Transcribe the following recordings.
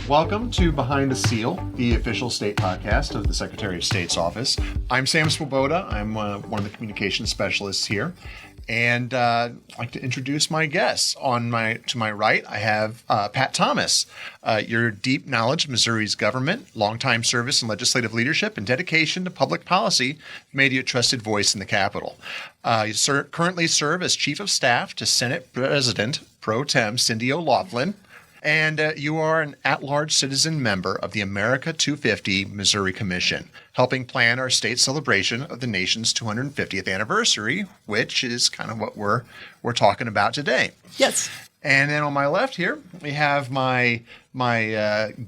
Welcome to Behind the Seal, the official state podcast of the Secretary of State's office. I'm Sam Swoboda. I'm one of the communications specialists here. And I'd like to introduce my guests. To my right, I have Pat Thomas. Your deep knowledge of Missouri's government, longtime service in legislative leadership, and dedication to public policy made you a trusted voice in the Capitol. You currently serve as Chief of Staff to Senate President Pro Tem Cindy O'Laughlin. And you are an at-large citizen member of the America 250 Missouri Commission, helping plan our state celebration of the nation's 250th anniversary, which is kind of what we're talking about today. Yes. And then on my left here, we have my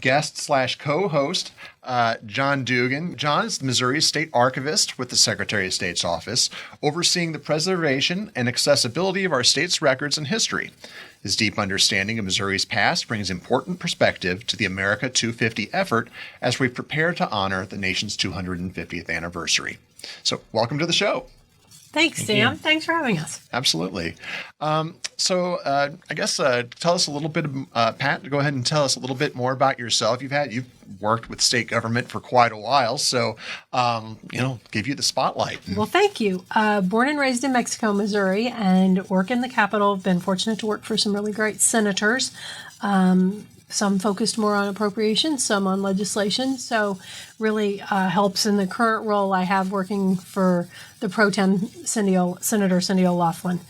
guest/co-host, John Dougan. John is the Missouri State Archivist with the Secretary of State's office, overseeing the preservation and accessibility of our state's records and history. His deep understanding of Missouri's past brings important perspective to the America 250 effort as we prepare to honor the nation's 250th anniversary. So welcome to the show. Thanks, Sam. Thanks for having us. Absolutely. I guess tell us a little bit, Pat, go ahead and tell us a little bit more about yourself. You've worked with state government for quite a while, so, give you the spotlight. Well, thank you. Born and raised in Mexico, Missouri, and work in the Capitol. Been fortunate to work for some really great senators. Some focused more on appropriations, some on legislation. So really helps in the current role I have working for the Pro Tem Senator Cindy O'Laughlin.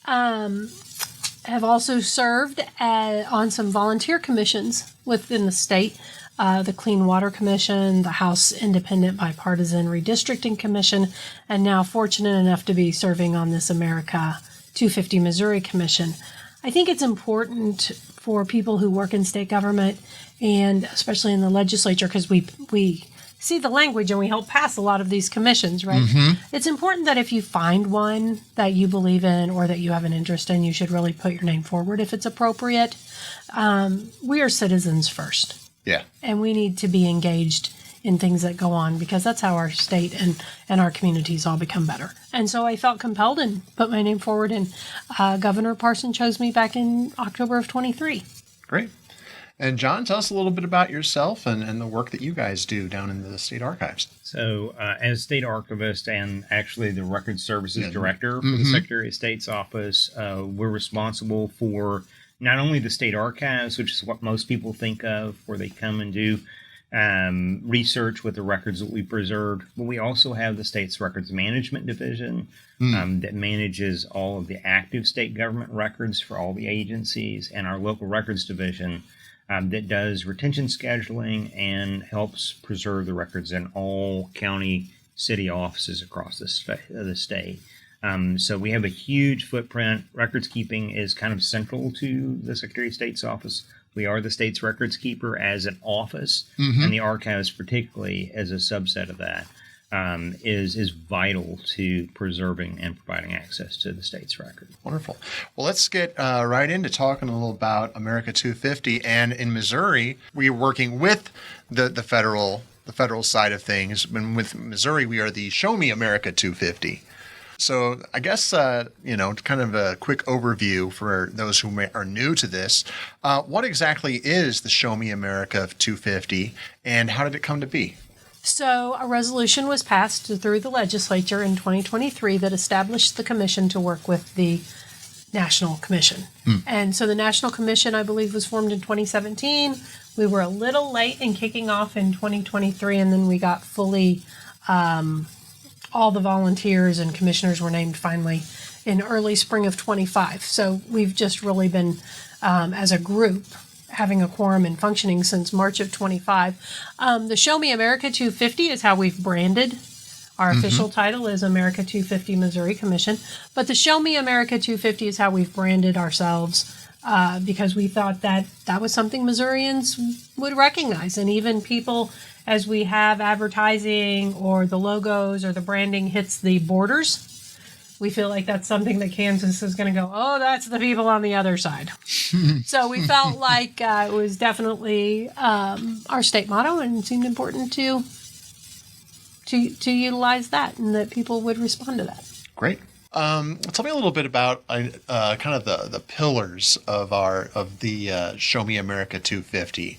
Have also served on some volunteer commissions within the state, the Clean Water Commission, the House Independent Bipartisan Redistricting Commission, and now fortunate enough to be serving on this America 250 Missouri Commission. I think it's important for people who work in state government and especially in the legislature, because we see the language and we help pass a lot of these commissions, right? Mm-hmm. It's important that if you find one that you believe in or that you have an interest in, you should really put your name forward if it's appropriate. We are citizens first. Yeah. And we need to be engaged in things that go on, because that's how our state and our communities all become better. And so I felt compelled and put my name forward, and Governor Parson chose me back in October of 23. Great. And John, tell us a little bit about yourself and the work that you guys do down in the state archives. So as state archivist and actually the record services director for the Secretary of State's office, we're responsible for not only the state archives, which is what most people think of, where they come and do research with the records that we preserved, but we also have the state's records management division that manages all of the active state government records for all the agencies, and our local records division that does retention scheduling and helps preserve the records in all county city offices across the state. So we have a huge footprint. Records keeping is kind of central to the Secretary of State's office. We are the state's records keeper as an office, and the archives, particularly as a subset of that, is vital to preserving and providing access to the state's record. Wonderful. Well, let's get right into talking a little about America 250. And in Missouri, we are working with the federal side of things. And with Missouri, we are the Show Me America 250. So I guess, kind of a quick overview for those who are new to this. What exactly is the Show Me America 250, and how did it come to be? So a resolution was passed through the legislature in 2023 that established the commission to work with the National Commission. And so the National Commission, I believe, was formed in 2017. We were a little late in kicking off in 2023, and then we got fully... all the volunteers and commissioners were named finally in early spring of 25. So we've just really been, as a group, having a quorum and functioning since March of 25. The Show Me America 250 is how we've branded. Our official title is America 250 Missouri Commission. But the Show Me America 250 is how we've branded ourselves, because we thought that was something Missourians would recognize. And even people, as we have advertising or the logos or the branding hits the borders, we feel like that's something that Kansas is going to go, oh, that's the people on the other side. So we felt like it was definitely our state motto, and it seemed important to utilize that, and that people would respond to that. Great. Tell me a little bit about kind of the pillars of the Show Me America 250.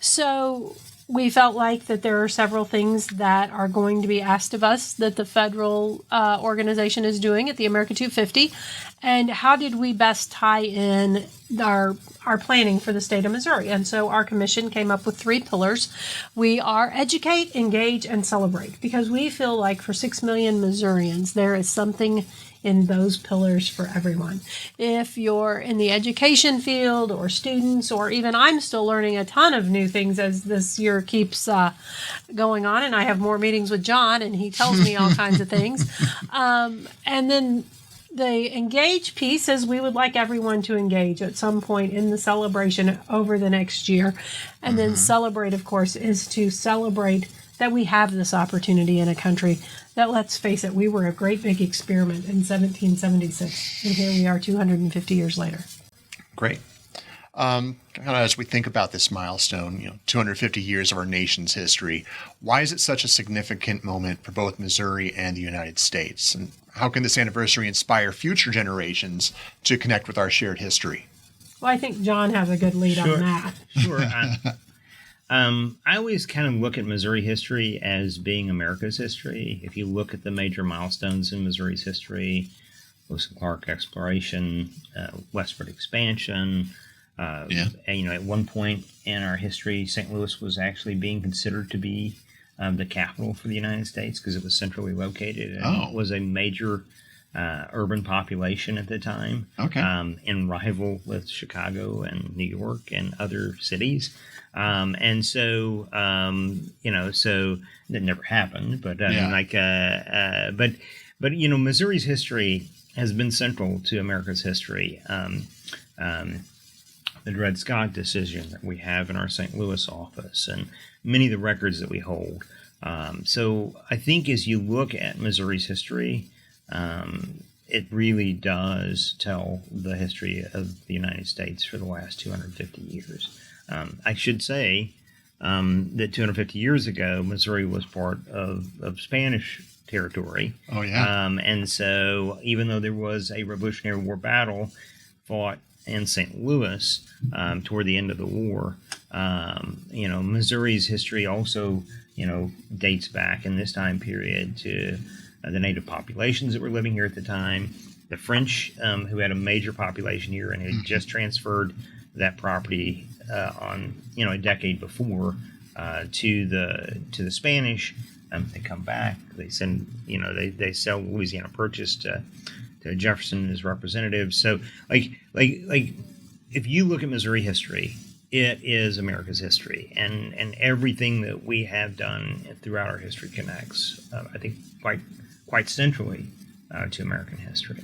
So we felt like that there are several things that are going to be asked of us that the federal organization is doing at the America 250. And how did we best tie in our planning for the state of Missouri? And so our commission came up with 3 pillars. We are educate, engage, and celebrate, because we feel like for 6 million Missourians, there is something in those pillars for everyone. If you're in the education field or students, or even I'm still learning a ton of new things as this year keeps going on, and I have more meetings with John and he tells me all kinds of things. And then the engage piece is we would like everyone to engage at some point in the celebration over the next year. And then celebrate, of course, is to celebrate that we have this opportunity in a country that, let's face it, we were a great big experiment in 1776. And here we are 250 years later. Great. Kind of as we think about this milestone, 250 years of our nation's history, why is it such a significant moment for both Missouri and the United States? And how can this anniversary inspire future generations to connect with our shared history? Well, I think John has a good lead on that. Sure. I always kind of look at Missouri history as being America's history. If you look at the major milestones in Missouri's history, Lewis and Clark exploration, westward expansion. And, at one point in our history, St. Louis was actually being considered to be the capital for the United States because it was centrally located and was a major urban population at the time. In rival with Chicago and New York and other cities. And so, so that never happened, but Missouri's history has been central to America's history. The Dred Scott decision that we have in our St. Louis office and many of the records that we hold. So I think as you look at Missouri's history, it really does tell the history of the United States for the last 250 years. I should say that 250 years ago, Missouri was part of Spanish territory. And so even though there was a Revolutionary War battle fought in St. Louis toward the end of the war, Missouri's history also, dates back in this time period to the native populations that were living here at the time, the French, who had a major population here and had just transferred that property on a decade before to the Spanish. They come back. They send they sell Louisiana Purchase to Jefferson and his representatives. So like if you look at Missouri history, it is America's history, and everything that we have done throughout our history connects, I think, quite centrally to American history.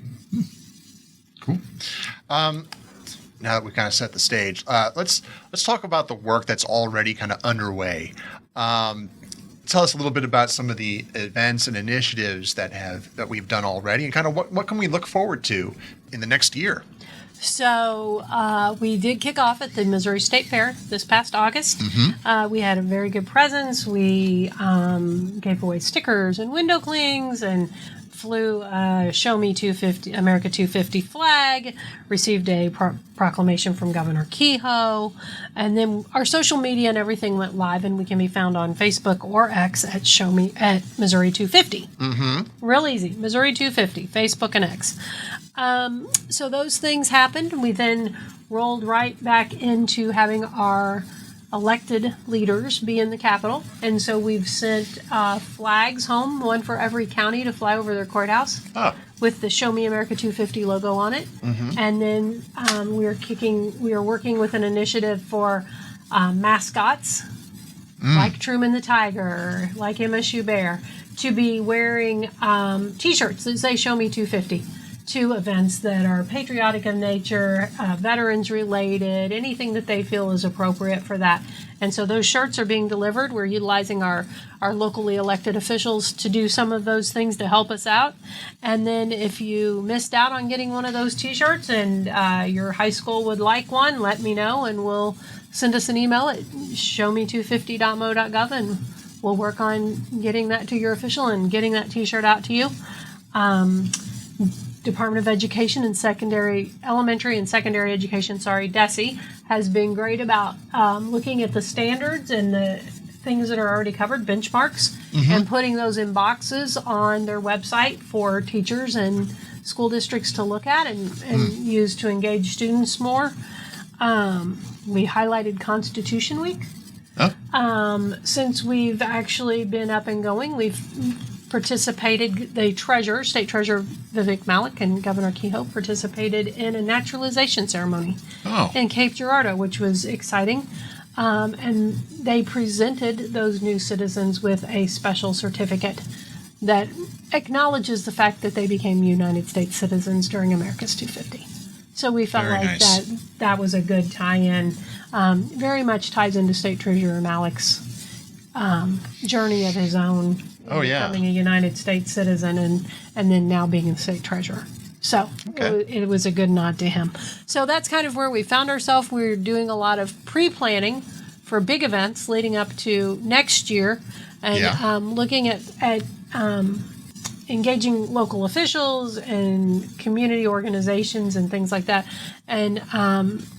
Cool. Now that we've kind of set the stage, let's talk about the work that's already kind of underway. Tell us a little bit about some of the events and initiatives that we've done already, and kind of what can we look forward to in the next year. So we did kick off at the Missouri State Fair this past August. We had a very good presence. We gave away stickers and window clings and flew Show Me 250, America 250 flag, received a proclamation from Governor Kehoe, and then our social media and everything went live, and we can be found on Facebook or X at Missouri 250. Real easy, Missouri 250, Facebook and X. So those things happened. We then rolled right back into having our elected leaders be in the Capitol. And so we've sent flags home, one for every county to fly over their courthouse with the Show Me America 250 logo on it. And then we are working with an initiative for mascots like Truman the Tiger, like MSU Bear, to be wearing T-shirts that say Show Me 250. To events that are patriotic in nature, veterans related, anything that they feel is appropriate for that. And so those shirts are being delivered. We're utilizing our locally elected officials to do some of those things to help us out. And then if you missed out on getting one of those T-shirts and your high school would like one, let me know and we'll send us an email at showme250.mo.gov and we'll work on getting that to your official and getting that T-shirt out to you. Department of Education and Elementary and Secondary Education, DESE, has been great about looking at the standards and the things that are already covered, benchmarks, and putting those in boxes on their website for teachers and school districts to look at and use to engage students more. We highlighted Constitution Week. Since we've actually been up and going, we've participated, state treasurer Vivek Malik and Governor Kehoe participated in a naturalization ceremony in Cape Girardeau, which was exciting. And they presented those new citizens with a special certificate that acknowledges the fact that they became United States citizens during America's 250. So we felt that was a good tie-in. Very much ties into State Treasurer Malik's journey of his own, becoming a United States citizen and then now being a state treasurer. So it was a good nod to him. So that's kind of where we found ourselves. We're doing a lot of pre-planning for big events leading up to next year, and looking at engaging local officials and community organizations and things like that, and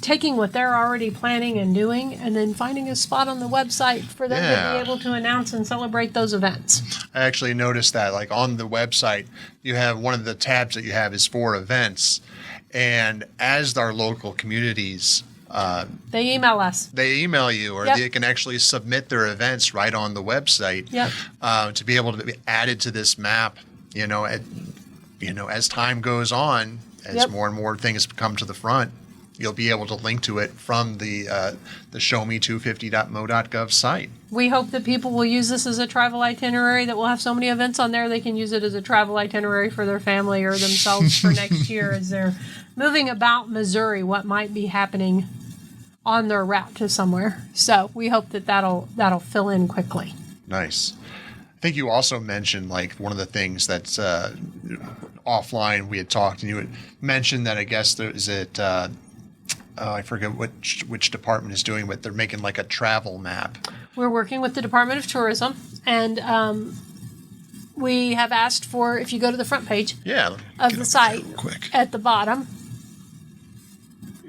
taking what they're already planning and doing, and then finding a spot on the website for them to be able to announce and celebrate those events. I actually noticed that, like, on the website, you have one of the tabs that you have is for events, and as our local communities, they email us. They email you, or they can actually submit their events right on the website to be able to be added to this map. As time goes on, as more and more things come to the front, you'll be able to link to it from the showme250.mo.gov site. We hope that people will use this as a travel itinerary, that we'll have so many events on there they can use it as a travel itinerary for their family or themselves for next year as they're moving about Missouri, what might be happening on their route to somewhere. So we hope that that'll fill in quickly. Nice. I think you also mentioned, like, one of the things that's offline we had talked, and you had mentioned that I guess I forget which department is doing, but they're making like a travel map. We're working with the Department of Tourism, and we have asked for, if you go to the front page of the site, at the bottom,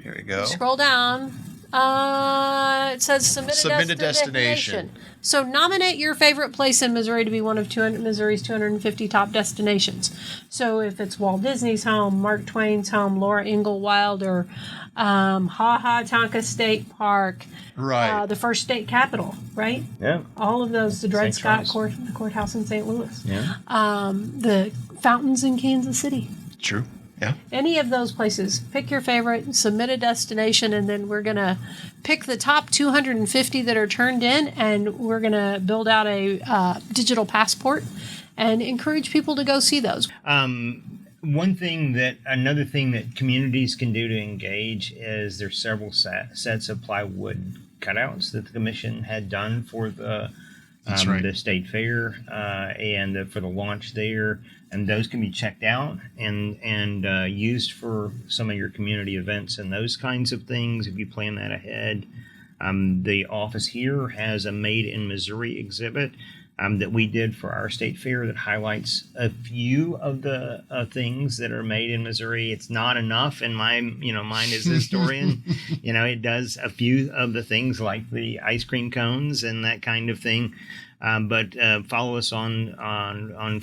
here we go. Scroll down. It says submit a destination. So nominate your favorite place in Missouri to be one of Missouri's 250 top destinations. So if it's Walt Disney's home, Mark Twain's home, Laura Ingalls Wilder, Tonka State Park, the first state capitol, right? Yeah. All of those, the Dred Scott the courthouse in St. Louis. Yeah. The fountains in Kansas City. True. Yeah. Any of those places. Pick your favorite, submit a destination, and then we're going to pick the top 250 that are turned in, and we're going to build out a digital passport and encourage people to go see those. Another thing that communities can do to engage is there's several sets of plywood cutouts that the commission had done for the state fair and for the launch there. And those can be checked out and used for some of your community events and those kinds of things if you plan that ahead. The office here has a Made in Missouri exhibit that we did for our state fair that highlights a few of the things that are made in Missouri. It's not enough in my mind as a historian. It does a few of the things like the ice cream cones and that kind of thing. But follow us on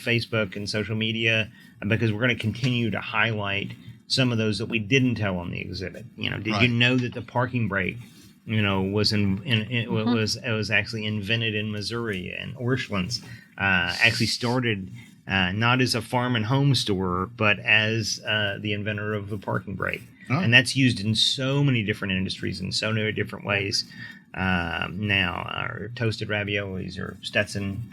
Facebook and social media because we're going to continue to highlight some of those that we didn't tell on the exhibit. Did you know that the parking brake, was it was actually invented in Missouri, and Orscheln's actually started not as a farm and home store, but as the inventor of the parking brake. Oh. And that's used in so many different industries in so many different ways. Now, our toasted raviolis or Stetson,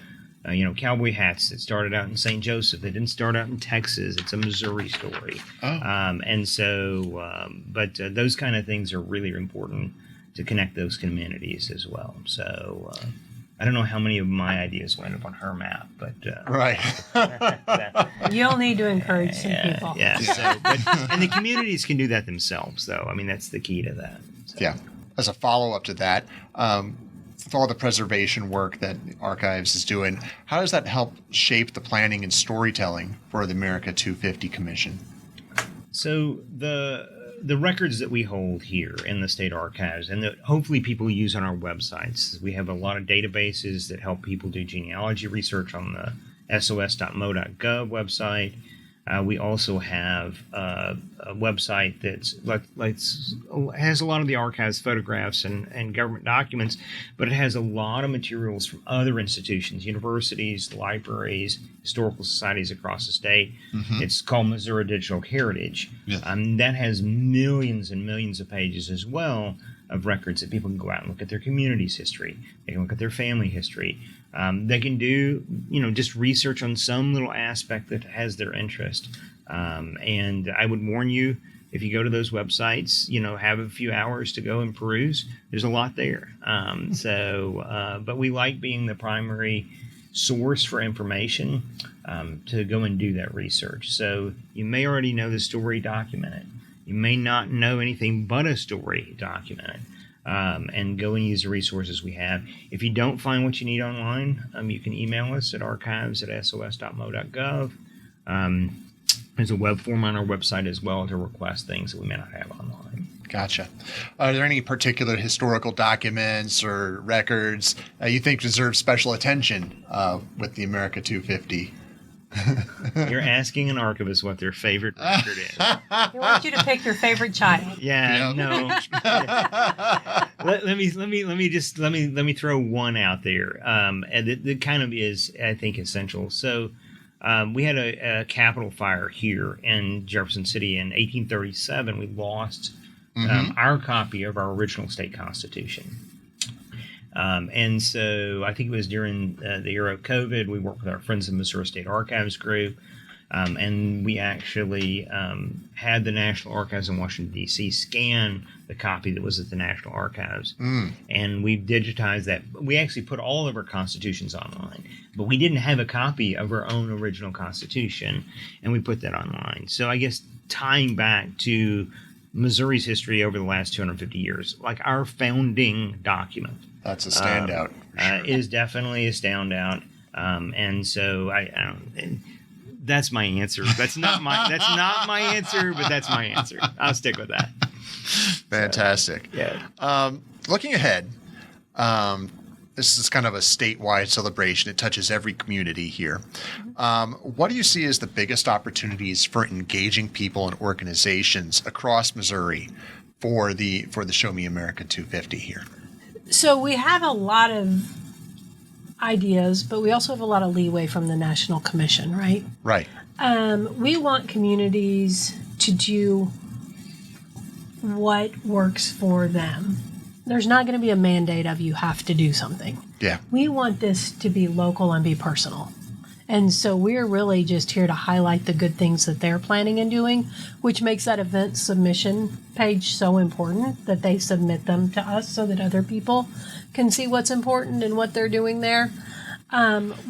cowboy hats that started out in St. Joseph. They didn't start out in Texas. It's a Missouri story. Oh. But those kind of things are really important to connect those communities as well. So, I don't know how many of my ideas will end up on her map, but right. You'll need to encourage some people. Yeah. So, and the communities can do that themselves, though. I mean, that's the key to that. So. Yeah. As a follow-up to that, with all the preservation work that Archives is doing, how does that help shape the planning and storytelling for the America 250 Commission? So the records that we hold here in the state archives and that hopefully people use on our websites, we have a lot of databases that help people do genealogy research on the sos.mo.gov website. We also have a website that has a lot of the archives, photographs, and government documents, but it has a lot of materials from other institutions, universities, libraries, historical societies across the state. Mm-hmm. It's called Missouri Digital Heritage. Yeah. That has millions and millions of pages as well of records that people can go out and look at their community's history. They can look at their family history. They can do, just research on some little aspect that has their interest. And I would warn you, if you go to those websites, have a few hours to go and peruse. There's a lot there. But we like being the primary source for information to go and do that research. So you may already know the story, document it. You may not know anything but a story, document it. And go and use the resources we have. If you don't find what you need online, you can email us at archives@sos.mo.gov. There's a web form on our website as well to request things that we may not have online. Gotcha. Are there any particular historical documents or records you think deserve special attention with the America 250? You're asking an archivist what their favorite record is. He wants you to pick your favorite child. Yeah, no. Let me throw one out there, and it kind of is, I think, essential. So, we had a Capitol fire here in Jefferson City in 1837. We lost our copy of our original state constitution. And so I think it was during the era of COVID, we worked with our Friends of Missouri State Archives group, and we actually had the National Archives in Washington, D.C. scan the copy that was at the National Archives. And we've digitized that. We actually put all of our constitutions online, but we didn't have a copy of our own original constitution, and we put that online. So I guess tying back to Missouri's history over the last 250 years, like our founding document. That's a standout. Sure. Is definitely a standout. And so that's my answer. That's not my answer, but that's my answer. I'll stick with that. Fantastic. So, yeah. Looking ahead, this is kind of a statewide celebration. It touches every community here. What do you see as the biggest opportunities for engaging people and organizations across Missouri for the Show Me America 250 here? So we have a lot of ideas, but we also have a lot of leeway from the National Commission, right? Right. We want communities to do what works for them. There's not going to be a mandate of you have to do something. Yeah. We want this to be local and be personal. And so we're really just here to highlight the good things that they're planning and doing, which makes that event submission page so important that they submit them to us so that other people can see what's important and what they're doing there.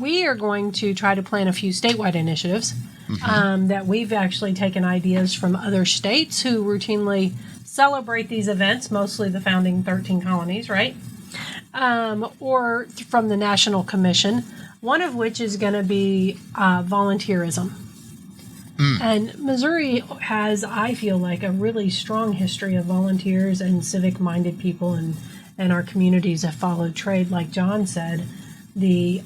We are going to try to plan a few statewide initiatives that we've actually taken ideas from other states who routinely celebrate these events, mostly the founding 13 colonies, right? Or from the National Commission, one of which is going to be volunteerism. And Missouri has, I feel like, a really strong history of volunteers and civic-minded people, and our communities have followed trade. Like John said, the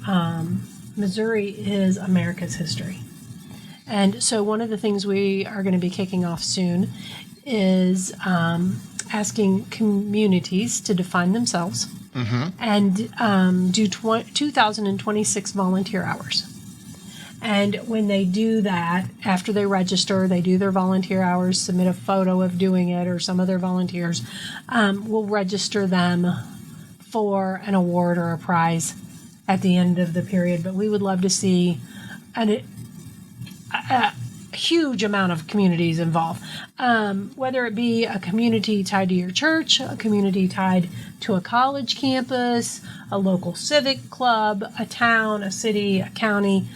Missouri is America's history. And so one of the things we are going to be kicking off soon is asking communities to define themselves and do 2,026 volunteer hours. And when they do that, after they register, they do their volunteer hours, submit a photo of doing it, or some of their volunteers, we'll register them for an award or a prize at the end of the period. But we would love to see a huge amount of communities involved, whether it be a community tied to your church, a community tied to a college campus, a local civic club, a town, a city, a county.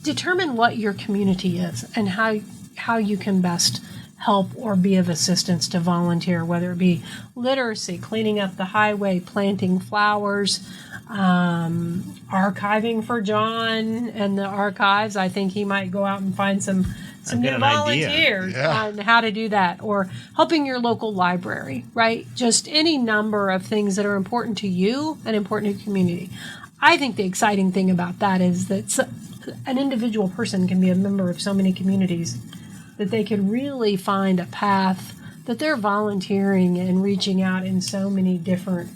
Determine what your community is and how you can best help or be of assistance to volunteer, whether it be literacy, cleaning up the highway, planting flowers, archiving for John and the archives. I think he might go out and find some some I've got new an idea. volunteers Yeah. on how to do that, or helping your local library, right? Just any number of things that are important to you and important to the community. I think the exciting thing about that is that an individual person can be a member of so many communities that they can really find a path that they're volunteering and reaching out in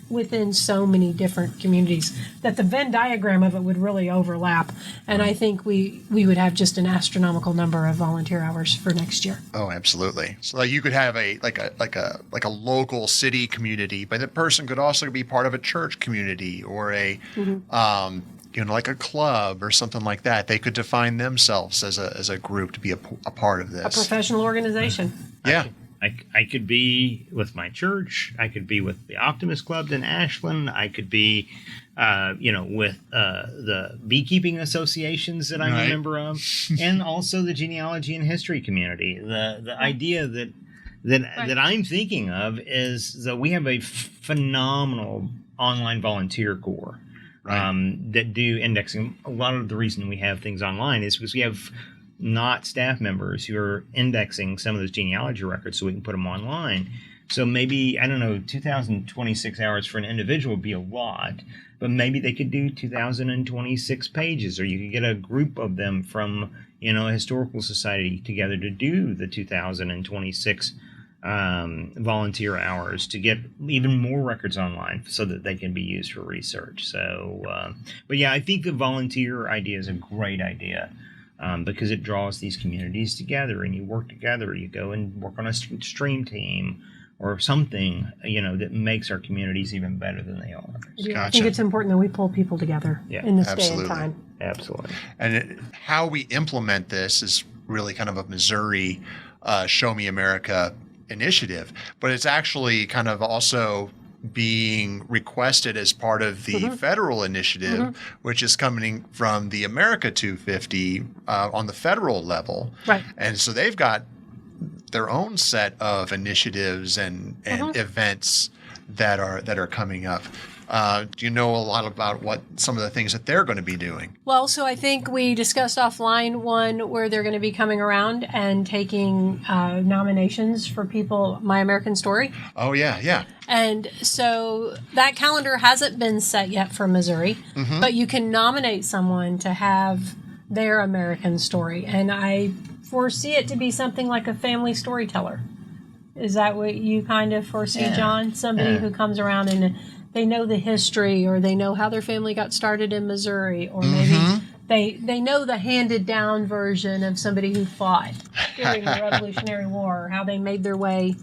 within so many different communities, that the Venn diagram of it would really overlap. And I think we would have just an astronomical number of volunteer hours for next year. Oh, absolutely. So like you could have a local city community, but the person could also be part of a church community or a like a club or something like that. They could define themselves as a group to be a part of this. A professional organization. Yeah. I could be with my church. I could be with the Optimist Club in Ashland. I could be, with the beekeeping associations that I'm a member of, and also the genealogy and history community. The idea that I'm thinking of is that we have a phenomenal online volunteer corps that do indexing. A lot of the reason we have things online is because we have not staff members who are indexing some of those genealogy records so we can put them online. So maybe, 2,026 hours for an individual would be a lot, but maybe they could do 2,026 pages, or you could get a group of them from, a historical society together to do the 2,026 volunteer hours to get even more records online so that they can be used for research. So, but yeah, I think the volunteer idea is a great idea. Because it draws these communities together, and you work together. You go and work on a stream team or something, that makes our communities even better than they are. Yeah, Gotcha. I think it's important that we pull people together in this day and time. Absolutely. And how we implement this is really kind of a Missouri Show Me America initiative, but it's actually kind of also being requested as part of the federal initiative, which is coming from the America 250 on the federal level. Right. And so they've got their own set of initiatives and events that are coming up. Do you know a lot about what some of the things that they're going to be doing? Well, so I think we discussed offline one where they're going to be coming around and taking nominations for people, My American Story. Oh, yeah. And so that calendar hasn't been set yet for Missouri, but you can nominate someone to have their American story. And I foresee it to be something like a family storyteller. Is that what you kind of foresee, John? Somebody who comes around and they know the history, or they know how their family got started in Missouri, or maybe they know the handed down version of somebody who fought during the Revolutionary War, or how they made their way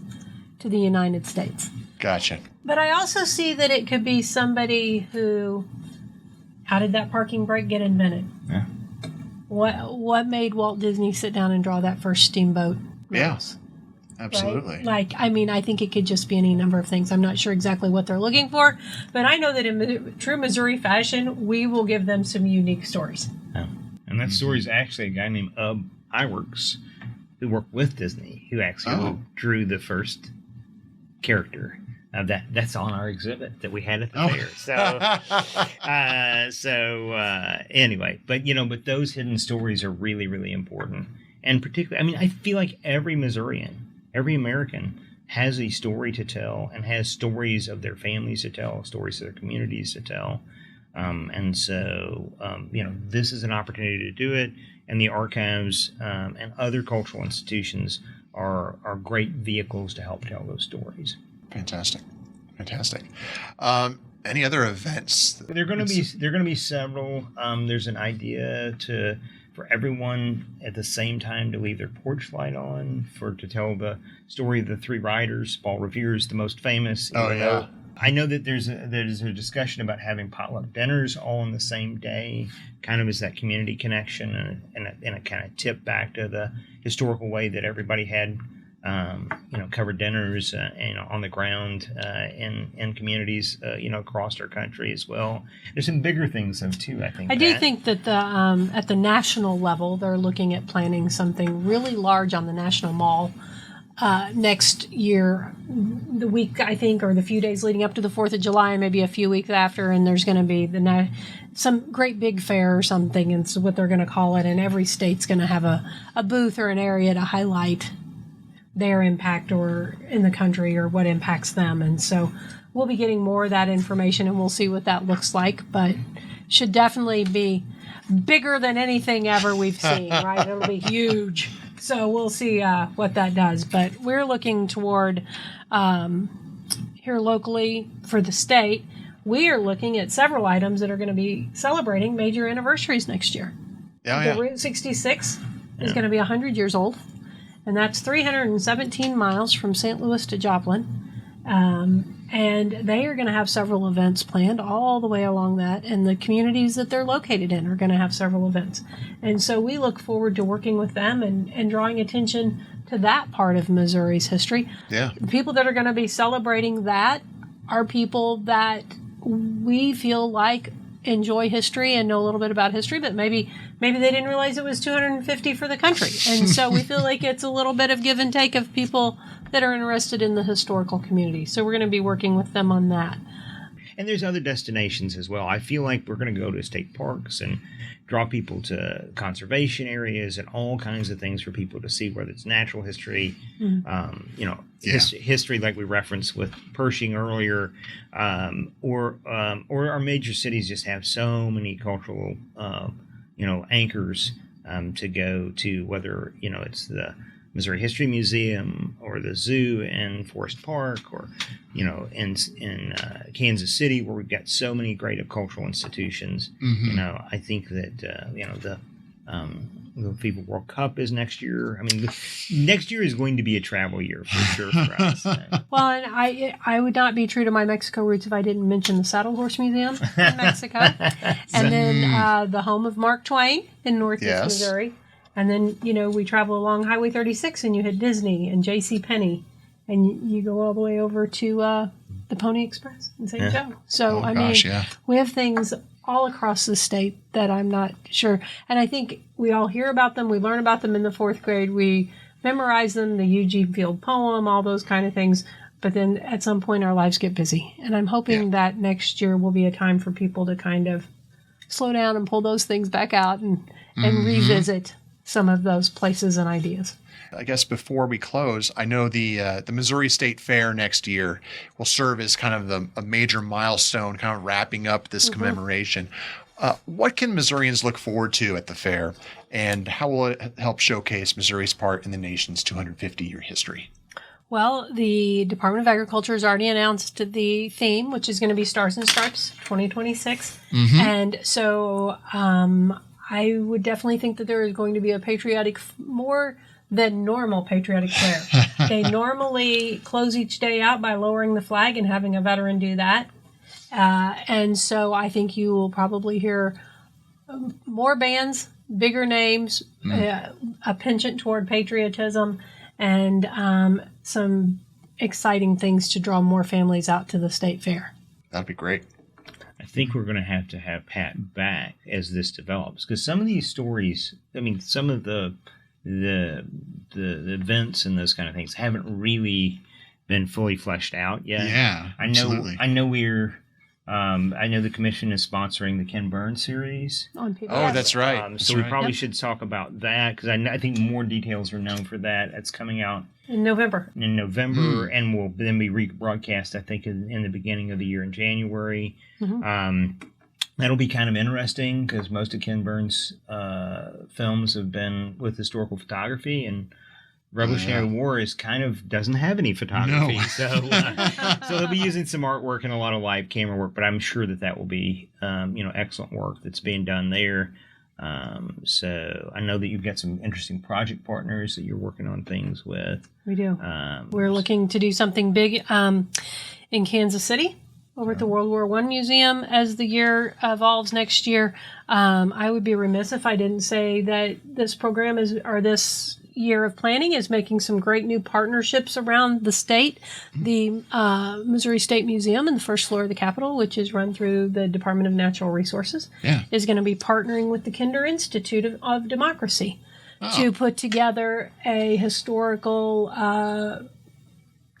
to the United States. Gotcha. But I also see that it could be somebody who, how did that parking brake get invented? Yeah. What made Walt Disney sit down and draw that first steamboat? Yes. Absolutely. Right? I think it could just be any number of things. I'm not sure exactly what they're looking for, but I know that in true Missouri fashion, we will give them some unique stories. Yeah. And that story is actually a guy named Iwerks, who worked with Disney, who actually drew the first character. That's on our exhibit that we had at the fair. So, anyway, but those hidden stories are really, really important. And particularly, I feel like every Missourian, every American has a story to tell, and has stories of their families to tell, stories of their communities to tell. And so, this is an opportunity to do it. And the archives and other cultural institutions are great vehicles to help tell those stories. Fantastic. Any other events? There are going to be several. There's an idea for everyone at the same time to leave their porch light on to tell the story of the three riders. Paul Revere is the most famous. Oh, yeah. I know that there's a discussion about having potluck dinners all on the same day, kind of as that community connection, and a kind of tip back to the historical way that everybody had, covered dinners, on the ground in communities, across our country as well. There's some bigger things though too. I do think that at the national level, they're looking at planning something really large on the National Mall next year, the week, I think, or the few days leading up to the 4th of July, and maybe a few weeks after, and there's going to be some great big fair or something, and so what they're going to call it, and every state's going to have a booth or an area to highlight their impact or in the country or what impacts them. And so we'll be getting more of that information, and we'll see what that looks like, but should definitely be bigger than anything ever we've seen, right? It'll be huge. So we'll see what that does. But we're looking toward, here locally for the state, we are looking at several items that are going to be celebrating major anniversaries next year. The Route 66 is going to be 100 years old, and that's 317 miles from St. Louis to Joplin. And they are going to have several events planned all the way along that, and the communities that they're located in are going to have several events. And so we look forward to working with them and drawing attention to that part of Missouri's history. Yeah. The people that are going to be celebrating that are people that we feel like enjoy history and know a little bit about history, but maybe they didn't realize it was 250 for the country. And so we feel like it's a little bit of give and take of people that are interested in the historical community. So we're going to be working with them on that. And there's other destinations as well. I feel like we're going to go to state parks and draw people to conservation areas and all kinds of things for people to see, whether it's natural history, history like we referenced with Pershing earlier, or our major cities just have so many cultural, anchors to go to, whether, it's the Missouri History Museum or the zoo in Forest Park, or in Kansas City, where we've got so many great cultural institutions. Mm-hmm. I think that the FIFA World Cup is next year. I mean, next year is going to be a travel year for sure for us. Well, and I would not be true to my Mexico roots if I didn't mention the Saddle Horse Museum in Mexico, and then the home of Mark Twain in Northeast Missouri. And then, we travel along Highway 36 and you hit Disney and J.C. Penney, and you go all the way over to the Pony Express in St. Joe. So, we have things all across the state that I'm not sure. And I think we all hear about them. We learn about them in the 4th grade. We memorize them, the Eugene Field poem, all those kind of things. But then at some point our lives get busy. And I'm hoping that next year will be a time for people to kind of slow down and pull those things back out and revisit some of those places and ideas. I guess before we close, I know the Missouri State Fair next year will serve as kind of a major milestone, kind of wrapping up this commemoration. What can Missourians look forward to at the fair, and how will it help showcase Missouri's part in the nation's 250-year history? Well, the Department of Agriculture has already announced the theme, which is going to be Stars and Stripes 2026. Mm-hmm. And so I would definitely think that there is going to be a more than normal patriotic prayer. They normally close each day out by lowering the flag and having a veteran do that. And so I think you will probably hear more bands, bigger names, a penchant toward patriotism, and some exciting things to draw more families out to the state fair. That'd be great. I think we're going to have Pat back as this develops, because some of these stories, some of the events and those kind of things haven't really been fully fleshed out yet. Yeah, absolutely. I know I know the commission is sponsoring the Ken Burns series on PBS. Oh, that's right. So we probably should talk about that, because I think more details are known for that. It's coming out in November. And will then be rebroadcast, I think, in the beginning of the year in January. Mm-hmm. That'll be kind of interesting, because most of Ken Burns' films have been with historical photography, and Revolutionary War doesn't have any photography. No. So they'll be using some artwork and a lot of live camera work, but I'm sure that will be excellent work that's being done there. So I know that you've got some interesting project partners that you're working on things with. We do. We're looking to do something big in Kansas City over at the World War I Museum as the year evolves next year. I would be remiss if I didn't say that this program this year of planning is making some great new partnerships around the state. The Missouri State Museum in the first floor of the Capitol, which is run through the Department of Natural Resources, is going to be partnering with the Kinder Institute of Democracy to put together a historical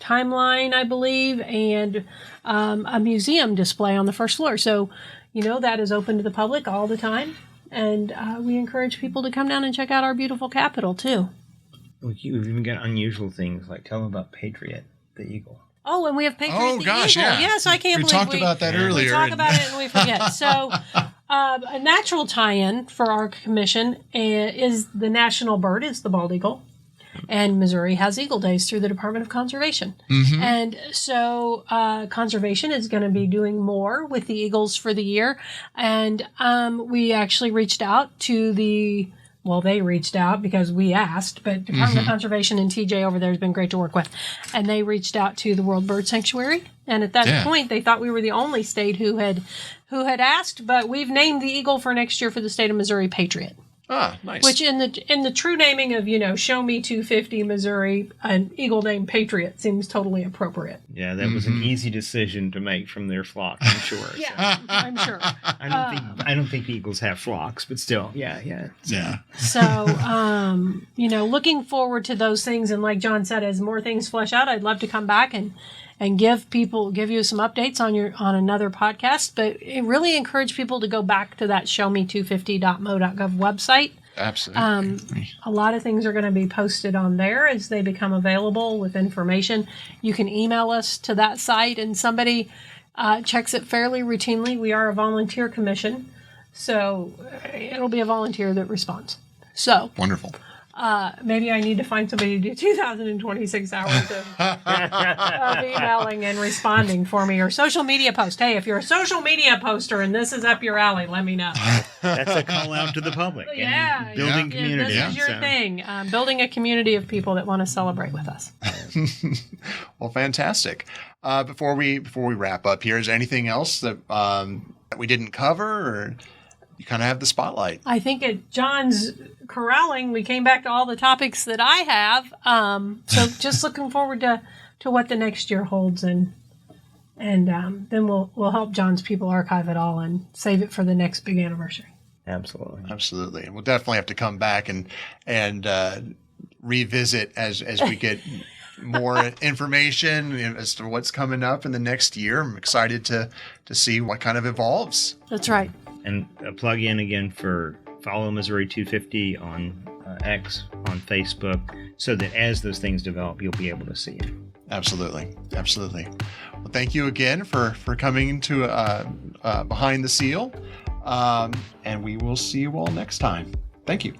timeline, I believe, and a museum display on the first floor. So, that is open to the public all the time. And we encourage people to come down and check out our beautiful Capitol, too. We've even got unusual things, like tell them about Patriot, the eagle. Oh, and we have Patriot the gosh, Eagle. Yeah. Yes, I can't we believe talked about that earlier. We talk about it and we forget. So, a natural tie-in for our commission is the national bird is the bald eagle. And Missouri has Eagle Days through the Department of Conservation. Mm-hmm. And so Conservation is going to be doing more with the eagles for the year. And we actually reached out to they reached out because we asked, but Department of Conservation and TJ over there has been great to work with. And they reached out to the World Bird Sanctuary. And at that point, they thought we were the only state who had asked, but we've named the eagle for next year for the state of Missouri Patriot. Ah, nice. Which in the true naming of, Show Me 250 Missouri, an eagle named Patriot seems totally appropriate. Yeah, that was an easy decision to make from their flock, I'm sure. Yeah, I'm sure. I don't think eagles have flocks, but still, yeah. So, looking forward to those things, and like John said, as more things flesh out, I'd love to come back and give you some updates on another podcast, but really encourage people to go back to that showme250.mo.gov website. Absolutely. A lot of things are going to be posted on there as they become available with information. You can email us to that site, and somebody checks it fairly routinely. We are a volunteer commission, so it'll be a volunteer that responds. So wonderful. Maybe I need to find somebody to do 2,026 hours of emailing and responding for me, or social media post. Hey, if you're a social media poster and this is up your alley, let me know. That's a call out to the public. Yeah. Building community. This is your thing. Building a community of people that want to celebrate with us. Well, fantastic. Before we wrap up here, is there anything else that we didn't cover, or you kind of have the spotlight? I think at John's corralling, we came back to all the topics that I have. So just looking forward to what the next year holds, and then we'll help John's people archive it all and save it for the next big anniversary. Absolutely. And we'll definitely have to come back and revisit as we get more information as to what's coming up in the next year. I'm excited to see what kind of evolves. That's right. And plug in again for follow Missouri 250 on X, on Facebook, so that as those things develop, you'll be able to see it. Absolutely. Well, thank you again for coming to Behind the Seal, and we will see you all next time. Thank you.